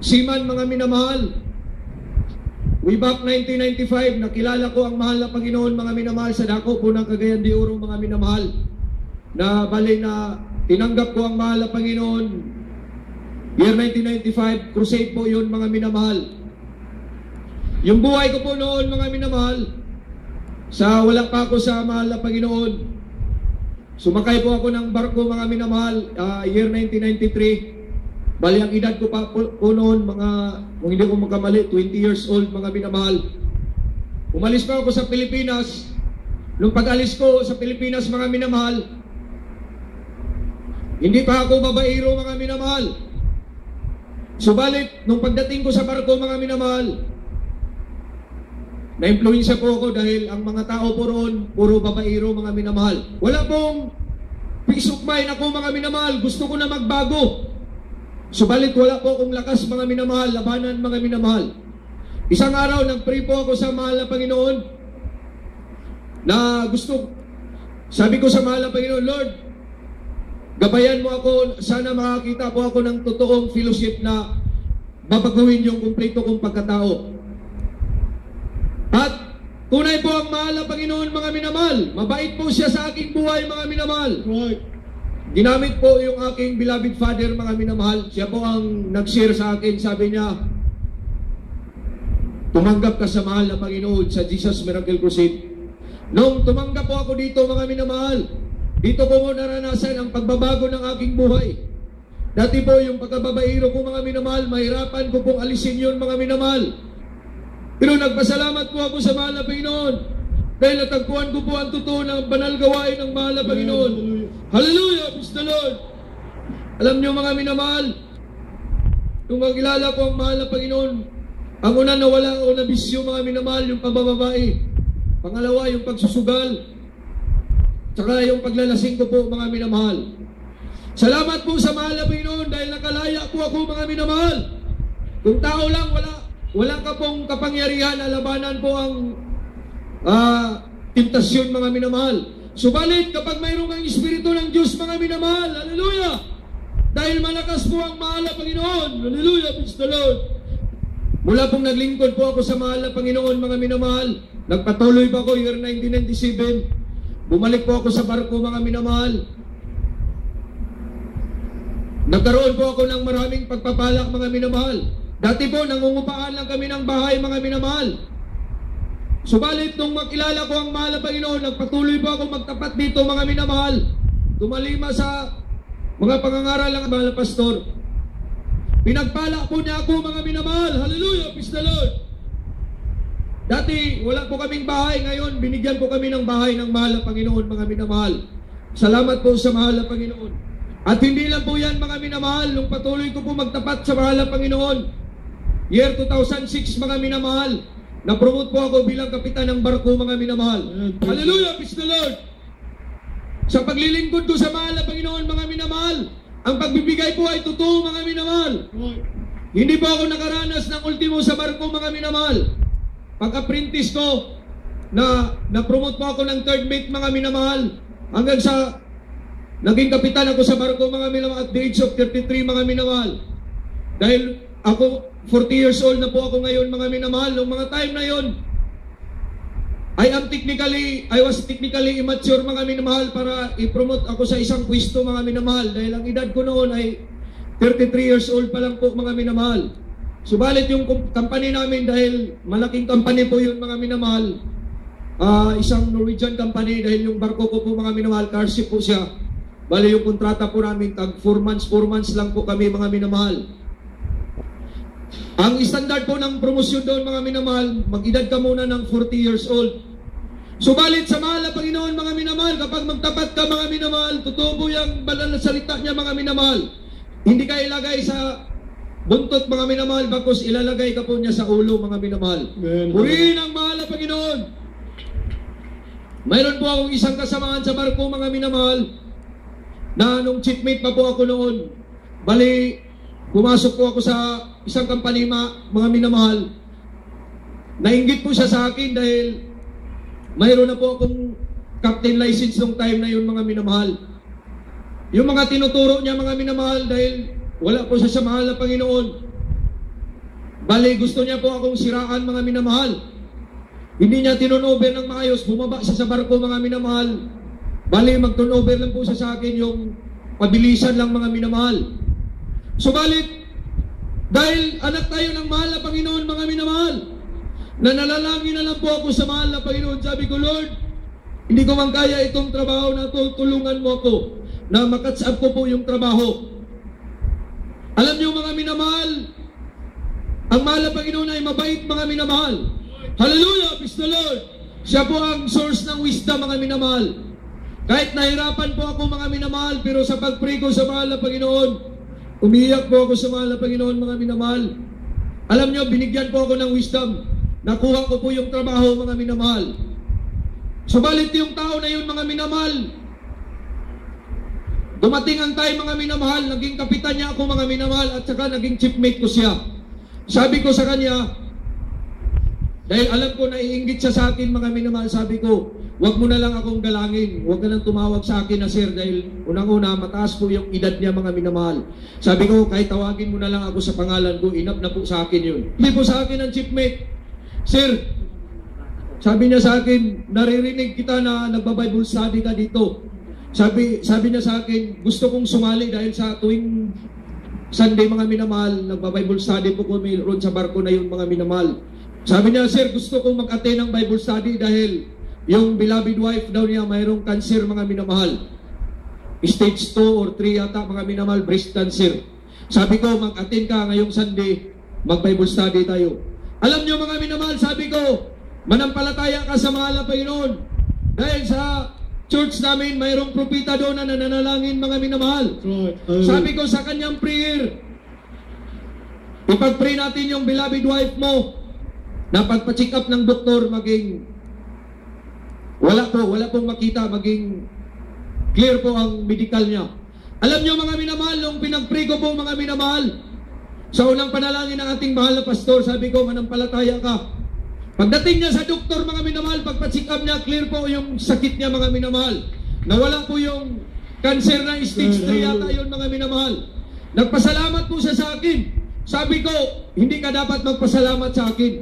seaman, mga minamahal. Way back 1995, nakilala ko ang mahal na Panginoon, mga minamahal, sa dako po ng Cagayan de Oro, mga minamahal. Na bali na tinanggap ko ang mahal na Panginoon. Year 1995, crusade po yun, mga minamahal. Yung buhay ko po noon, mga minamahal, wala pa ako sa mahal na Panginoon. Sumakay po ako ng barko, mga minamahal, year 1993. Bali, ang edad ko pa po noon, kung hindi ko magkamali, 20 years old, mga minamahal. Umalis pa ako sa Pilipinas. Nung pag-alis ko sa Pilipinas, mga minamahal, hindi pa ako babaero, mga minamahal. Subalit, nung pagdating ko sa barko, mga minamahal, na-influensya po ako dahil ang mga tao po roon, puro babaero, mga minamahal. Wala pong peace of mind ako, mga minamahal. Gusto ko na magbago. Subalit wala po akong lakas, mga minamahal. Labanan, mga minamahal. Isang araw, nag-pray po ako sa mahal na Panginoon na sabi ko sa mahal na Panginoon, Lord, gabayan mo ako, sana makakita po ako ng totoong fellowship na babaguhin yung kumpleto kong pagkatao. At tunay po ang mahal na Panginoon, mga minamahal. Mabait po siya sa aking buhay, mga minamahal. Right. Ginamit po yung aking beloved father, mga minamahal. Siya po ang nag-share sa akin. Sabi niya, tumanggap ka sa mahal na Panginoon sa Jesus Miracle Crusade. Nung tumanggap po ako dito, mga minamahal, dito ko mo naranasan ang pagbabago ng aking buhay. Dati po yung pagkababairo ko, mga minamahal, mahirapan ko pong alisin yun, mga minamahal. Pero nagpasalamat po ako sa mahal na Panginoon dahil natagpuan ko po ang totoo ng banal gawain ng mahal na Panginoon. Hallelujah! Praise the Lord! Alam niyo, mga minamahal, nung magkilala ko ang mahal na Panginoon, ang una nawala o nabisyo, mga minamahal, yung pabababae. Pangalawa, yung pagsusugal. Tsaka yung paglalasing ko po, mga minamahal. Salamat po sa mahal na Panginoon dahil nakalaya po ako, mga minamahal. Kung tao lang, wala ka pong kapangyarihan na labanan po ang tentasyon, mga minamahal. Subalit, kapag mayroong ang Espiritu ng Diyos, mga minamahal, hallelujah! Dahil malakas po ang mahal na Panginoon, hallelujah, praise the Lord. Mula pong naglingkod po ako sa mahal na Panginoon, mga minamahal, nagpatuloy pa ako year 1997. Bumalik po ako sa barko, mga minamahal. Nagkaroon po ako ng maraming pagpapalak, mga minamahal. Dati po, nangungupaan lang kami ng bahay, mga minamahal. Subalit, nung makilala ko ang mahal na Panginoon, nagpatuloy po ako magtapat dito, mga minamahal. Tumalima sa mga pangangaral ng mahal na pastor. Pinagpala po niya ako, mga minamahal. Hallelujah, praise the Lord. Dati, wala po kaming bahay. Ngayon, binigyan po kami ng bahay ng mahal na Panginoon, mga minamahal. Salamat po sa mahal na Panginoon. At hindi lang po yan, mga minamahal, nung patuloy ko po magtapat sa mahal na Panginoon. Year 2006, mga minamahal, na-promote po ako bilang kapitan ng barko, mga minamahal. Hallelujah, praise the Lord. Sa paglilingkod ko sa mahal na Panginoon, mga minamahal, ang pagbibigay po ay totoo, mga minamahal. Hindi po ako nakaranas ng ultimo sa barko, mga minamahal. Pag-apprentice ko, na-promote po ako ng third mate, mga minamahal, hanggang sa naging kapitan ako sa barko, mga minamahal, at the age of 33, mga minamahal. Dahil ako, 40 years old na po ako ngayon, mga minamahal. Noong mga time na yon, I was technically immature, mga minamahal, para i-promote ako sa isang pwesto, mga minamahal. Dahil ang edad ko noon ay 33 years old pa lang po, mga minamahal. Subalit yung company namin, dahil malaking company po yun, mga minamahal, isang Norwegian company, dahil yung barko ko po, mga minamahal, car ship po siya. Bali yung kontrata po namin, tag 4 months lang po kami, mga minamahal. Ang standard po ng promosyon doon, mga minamahal, mag-edad ka muna ng 40 years old. Subalit sa mahal na Panginoon, mga minamahal, kapag magtapat ka, mga minamahal, totoo po yung banal na salita niya, mga minamahal. Hindi ka ilagay sa buntot, mga minamahal, bakos ilalagay ka po niya sa ulo, mga minamahal. Purihin ang mahal na Panginoon. Mayroon po akong isang kasamahan sa barko, mga minamahal, na nung chiefmate pa po ako noon. Bali, pumasok po ako sa isang company, mga minamahal. Nainggit po siya sa akin dahil mayroon na po akong captain license nung time na yun, mga minamahal. Yung mga tinuturo niya, mga minamahal, dahil wala po siya sa mahal na Panginoon. Bali, gusto niya po akong siraan, mga minamahal. Hindi niya tinunover ng maayos, bumaba siya sa barko, mga minamahal. Bali, mag-turnover lang po siya sa akin, yung pabilisan lang, mga minamahal. Subalit, dahil anak tayo ng mahal na Panginoon, mga minamahal, na nalalangin na lang po ako sa mahal na Panginoon. Sabi ko, Lord, hindi ko man kaya itong trabaho na to, tulungan mo ako na makatch up ko po yung trabaho. Alam niyo, mga minamahal, ang mahal na Panginoon ay mabait, mga minamahal. Hallelujah, praise the Lord. Siya po ang source ng wisdom, mga minamahal. Kahit nahirapan po ako, mga minamahal, pero sa pag-pray ko sa mahal na Panginoon, umiiyak po ako sa mahal na Panginoon, mga minamahal. Alam niyo, binigyan po ako ng wisdom. Nakuha ko po yung trabaho, mga minamahal. Subalit yung tao na yun, mga minamahal, dumating ang time, mga minamahal, naging kapitan niya ako, mga minamahal, at saka naging chiefmate ko siya. Sabi ko sa kanya, dahil alam ko na iinggit siya sa akin, mga minamahal, sabi ko, wag mo na lang akong galangin, wag ka nang tumawag sa akin na sir, dahil unang-una, mataas po yung edad niya, mga minamahal. Sabi ko, kahit tawagin mo na lang ako sa pangalan ko, enough na po sa akin yun. Hindi po sa akin ang chiefmate, sir, sabi niya sa akin, naririnig kita na nagba-Bible study ka dito. Sabi niya sa akin, gusto kong sumali dahil sa tuwing Sunday, mga minamahal, nagba-Bible study po kami roon sa barko na yun, mga minamahal. Sabi niya, sir, gusto kong mag-attend ng Bible study dahil yung beloved wife daw niya mayroong cancer, mga minamahal. Stage 2 or 3 yata, mga minamahal, breast cancer. Sabi ko, mag-attend ka ngayong Sunday, mag-Bible study tayo. Alam niyo, mga minamahal, sabi ko, manampalataya ka sa mahal na Panginoon. Dahil sa church namin, mayroong propita doon na nananalangin, mga minamahal. Sabi ko sa kanyang prayer, ipag-pray natin yung beloved wife mo na pagpa-check up ng doktor, maging wala pong makita, maging clear po ang medical niya. Alam niyo, mga minamahal, nung pinag-pray ko po, mga minamahal, sa unang panalangin ng ating mahal na pastor, sabi ko, manampalataya ka. Pagdating niya sa doktor, mga minamahal, pagpa-check up niya, clear po yung sakit niya, mga minamahal. Nawala po yung cancer na stage 3 yata yun, mga minamahal. Nagpasalamat po siya sa akin. Sabi ko, hindi ka dapat magpasalamat sa akin.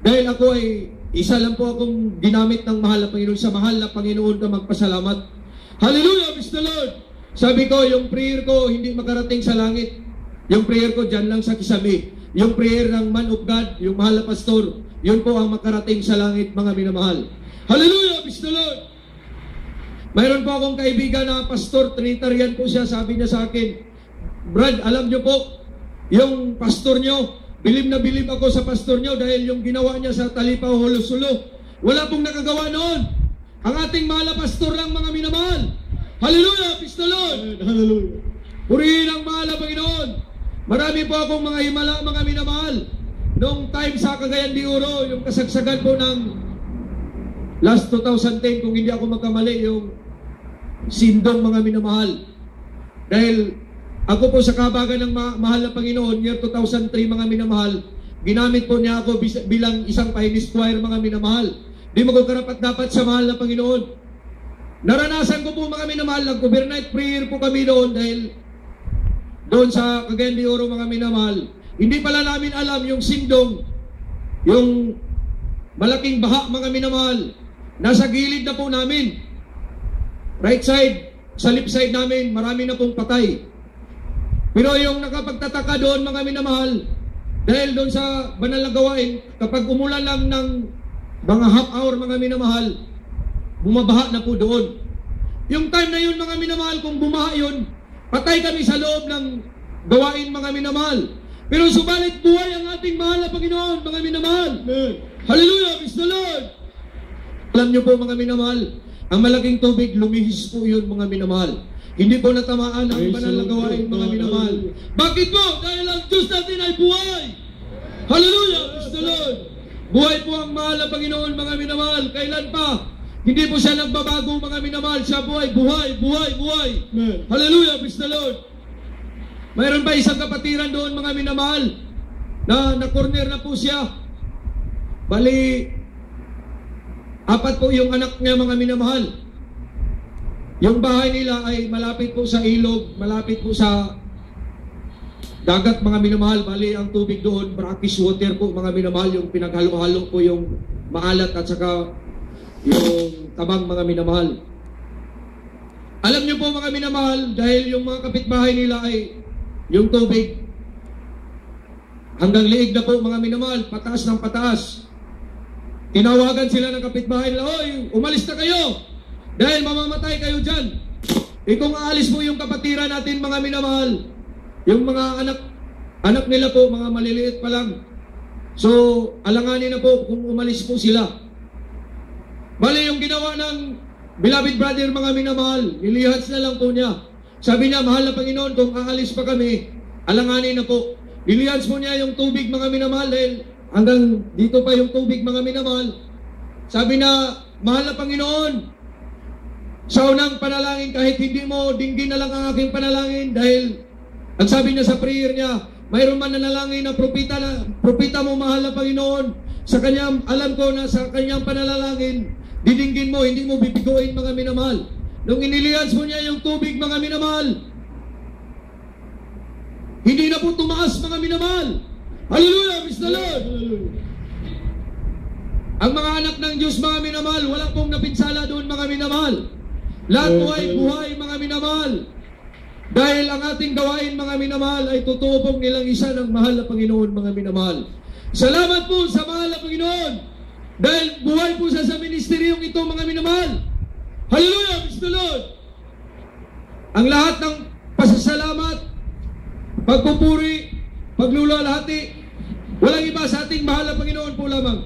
Dahil ako ay, isa lang po akong ginamit ng mahal na Panginoon. Sa mahal na Panginoon ka magpasalamat. Hallelujah, praise the Lord. Sabi ko, yung prayer ko hindi makarating sa langit. Yung prayer ko dyan lang sa kisame. Yung prayer ng man of God, yung mahal na pastor, yun po ang makarating sa langit, mga minamahal. Hallelujah, praise the Lord. Mayroon po akong kaibigan na pastor, Trinitarian po siya, sabi niya sa akin, Brad, alam niyo po, yung pastor niyo, bilib na bilib ako sa pastor niyo dahil yung ginawa niya sa Talipaw, Holosulo, wala pong nakagawa noon. Ang ating mahal na pastor lang, mga minamahal. Hallelujah, praise the Lord. Hallelujah. Purihin ang mahal na Panginoon. Marami po akong mga himala, mga minamahal. Noong time sa Cagayan de Oro, yung kasagsagan po ng last 2010, kung hindi ako magkamali, yung Sindong, mga minamahal. Dahil ako po sa kabagan ng mahal na Panginoon, year 2003, mga minamahal, ginamit po niya ako bilang isang Pioneer Choir, mga minamahal. Di mo ko karapat-dapat sa mahal na Panginoon. Naranasan ko po, mga minamahal, nag-overnight prayer po kami doon dahil doon sa Cagayan de Oro, mga minamahal. Hindi pala namin alam yung Sindong, yung malaking baha, mga minamahal, nasa gilid na po namin. Right side, sa left side namin, marami na pong patay. Pero yung nakapagtataka doon, mga minamahal, dahil doon sa banal na gawain, kapag umulan lang ng mga half hour, mga minamahal, bumabaha na po doon. Yung time na yun, mga minamahal, kung bumaha yun, patay kami sa loob ng gawain, mga minamahal. Pero subalit buhay ang ating mahal na Panginoon, mga minamahal. Amen. Hallelujah, praise the Lord. Alam niyo po, mga minamahal, ang malaking tubig, lumihis po yun, mga minamahal. Hindi po natamaan ang banal na gawain, mga minamahal. Bakit po? Dahil ang Diyos natin ay buhay. Hallelujah, praise the Lord. Buhay po ang mahal na Panginoon, mga minamahal. Kailan pa? Hindi po siya nagbabago, mga minamahal. Siya buhay, buhay, buhay, buhay. Amen. Hallelujah, praise the Lord. Mayroon pa isang kapatiran doon, mga minamahal, na na-corner na po siya. Bali, 4 po yung anak niya, mga minamahal. Yung bahay nila ay malapit po sa ilog, malapit po sa dagat mga minamahal. Bali ang tubig doon, brackish water po mga minamahal, yung pinaghalo-halo po yung maalat at saka yung tabang mga minamahal. Alam niyo po mga minamahal, dahil yung mga kapitbahay nila ay yung tubig hanggang liig na po mga minamahal, pataas ng pataas. Tinawagan sila ng kapitbahay nila, "Hoy, umalis na kayo dahil mamamatay kayo dyan." Kung aalis po yung kapatiran natin mga minamahal, yung mga anak nila po, mga maliliit pa lang. So, alanganin na po kung umalis po sila. Bali, yung ginawa ng beloved brother mga minamahal, nilihats na lang po niya. Sabi niya, "Mahal na Panginoon, kung aalis pa kami, alanganin na po." Nilihats po niya yung tubig mga minamahal dahil hanggang dito pa yung tubig mga minamahal. Sabi na, "Mahal na Panginoon, sa unang panalangin kahit hindi mo dinggin na lang ang aking panalangin," dahil ang sabi niya sa prayer niya, mayroon man nanalangin na propita mo mahal na Panginoon, sa kanyang, alam ko na sa kanyang panalangin, didinggin mo, hindi mo bibiguin mga minamahal. Nung inilihans mo niya yung tubig mga minamahal, hindi na po tumaas mga minamahal. Hallelujah, praise the Lord. Ang mga anak ng Diyos mga minamahal, wala pong napinsala doon mga minamahal. Lahat po ay buhay mga minamahal. Dahil ang ating gawain mga minamahal ay totoo pong nilang isa ng mahal na Panginoon mga minamahal. Salamat po sa mahal na Panginoon. Dahil buhay po sa ministeryong ito mga minamahal. Hallelujah, praise the Lord. Ang lahat ng pasasalamat, pagpupuri, pagluluwalhati, walang iba sa ating mahal na Panginoon po lamang.